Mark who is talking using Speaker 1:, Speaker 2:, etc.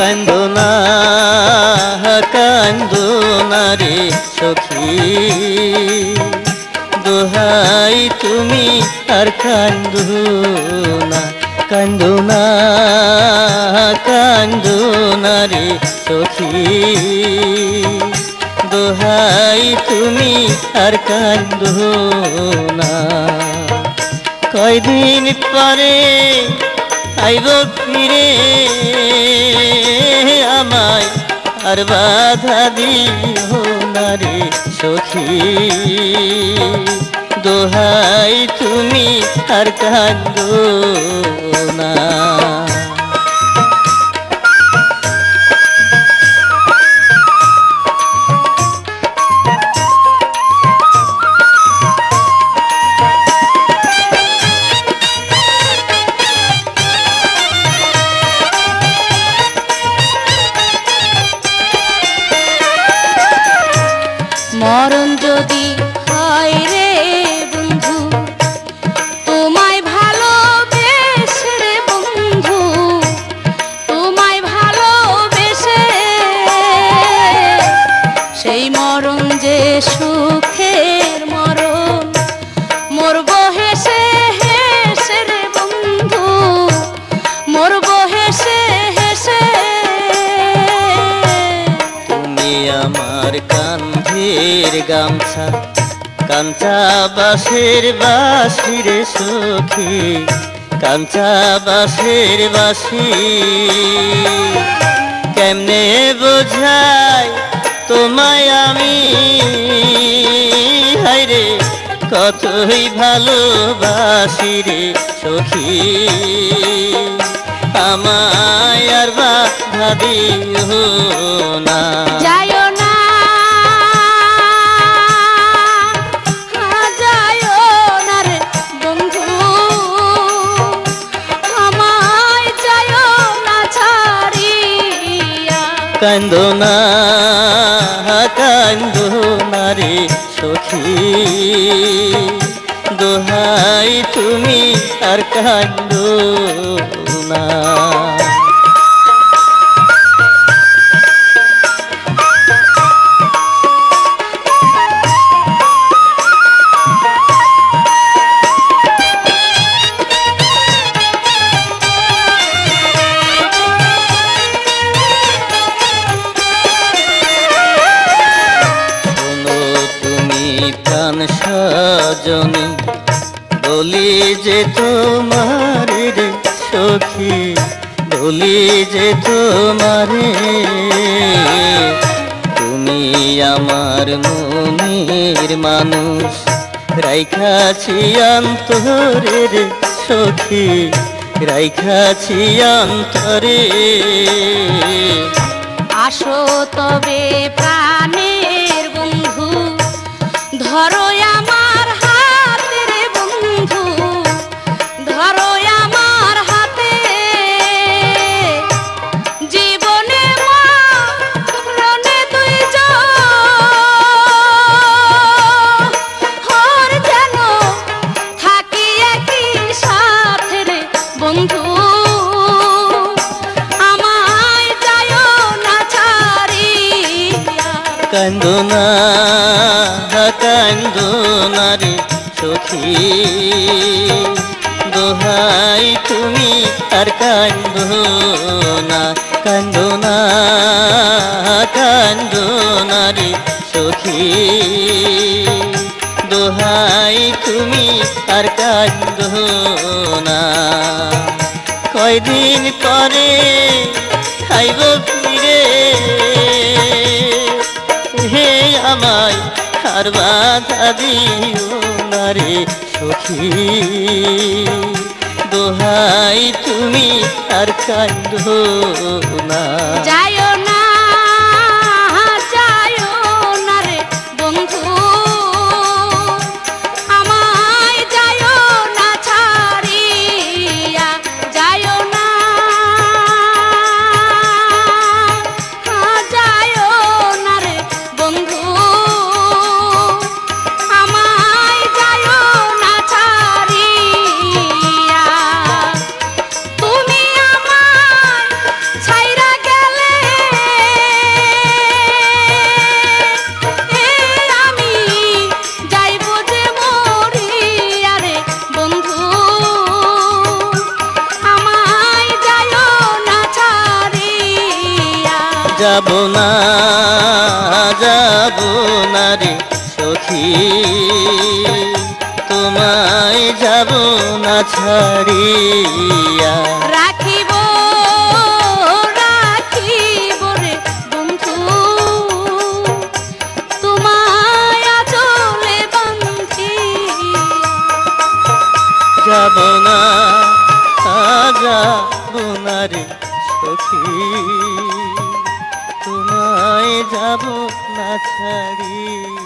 Speaker 1: কান্দো না রে সখী, দোহাই তুমি আর কান্দো না, কান্দো না রে সখী, দোহাই তুমি আর কান্দো না। কয়দিন পরে আইব ফিরে আমায় আর বাধা দিও না রে সখী, দোহাই তুমি আর কান্দো না।
Speaker 2: মরণ যদি হয় রে বন্ধু, তোমায় ভালোবেসে রে বন্ধু, তোমায় ভালোবেসে, সেই মরণ যে সুখের মরণ, মরব হেসে হেসে রে বন্ধু, মরব হেসে হেসে।
Speaker 1: তুমি আমার কান্ধের গামছা, কাঞ্চা বাঁশের বাঁশি রে সখী, কাঞ্চা বাঁশের বাঁশি। কেমনে বোঝাই তোমায় আমি, হায়রে কতই ভালোবাসি রে সখী, আমায় আর বাধা দিও না।
Speaker 2: যাইও না, যাইও না রে বন্ধু, আমায় যাইও না ছাড়িয়া।
Speaker 1: কান্দো না রে সখী, দোহাই তুমি আর কান্দো না। প্রাণ সজনী বলি যে তোমার রে সখী, বলি যে তোমারে, তুমি আমার মনের মানুষ, রাইখাছি অন্তরে রে সখী, রাইখাছি অন্তরে।
Speaker 2: আসো তবে প্রাণের বন্ধু, ধরো আমার হাতে রে বন্ধু, ধরো আমার হাতে, জীবনে মরণে দুইজন হর যেন থাকি একই সাথে রে বন্ধু, আমায় যাইও না ছাড়িয়া।
Speaker 1: কান্দো না রে সখী, দোহাই তুমি আর কান্দো না, কান্দো না রে সখী, দোহাই তুমি আর কান্দো না। কয়দিন পরে খাইব ফিরে হে আমায় আর বাধা দিও না রে সখী, দোহাই তুমি আর কান্দো না।
Speaker 2: যাইও না, যাইও না রে বন্ধু, আমায় যাইও না ছাড়িয়া। যাইও না, যাইও না রে বন্ধু, আমায় যাইও না ছাড়িয়া। তুমি আমায় ছাইরা গেলে
Speaker 1: যাব না যাব না রে সখী তোমায় যাব না ছাড়িয়া
Speaker 2: রাখিব রাখিব রে বন্ধু তোমায় আঁচলে বাঁধিয়া
Speaker 1: যাব না যাব না রে সখী তোমায় যাব না ছাড়িয়া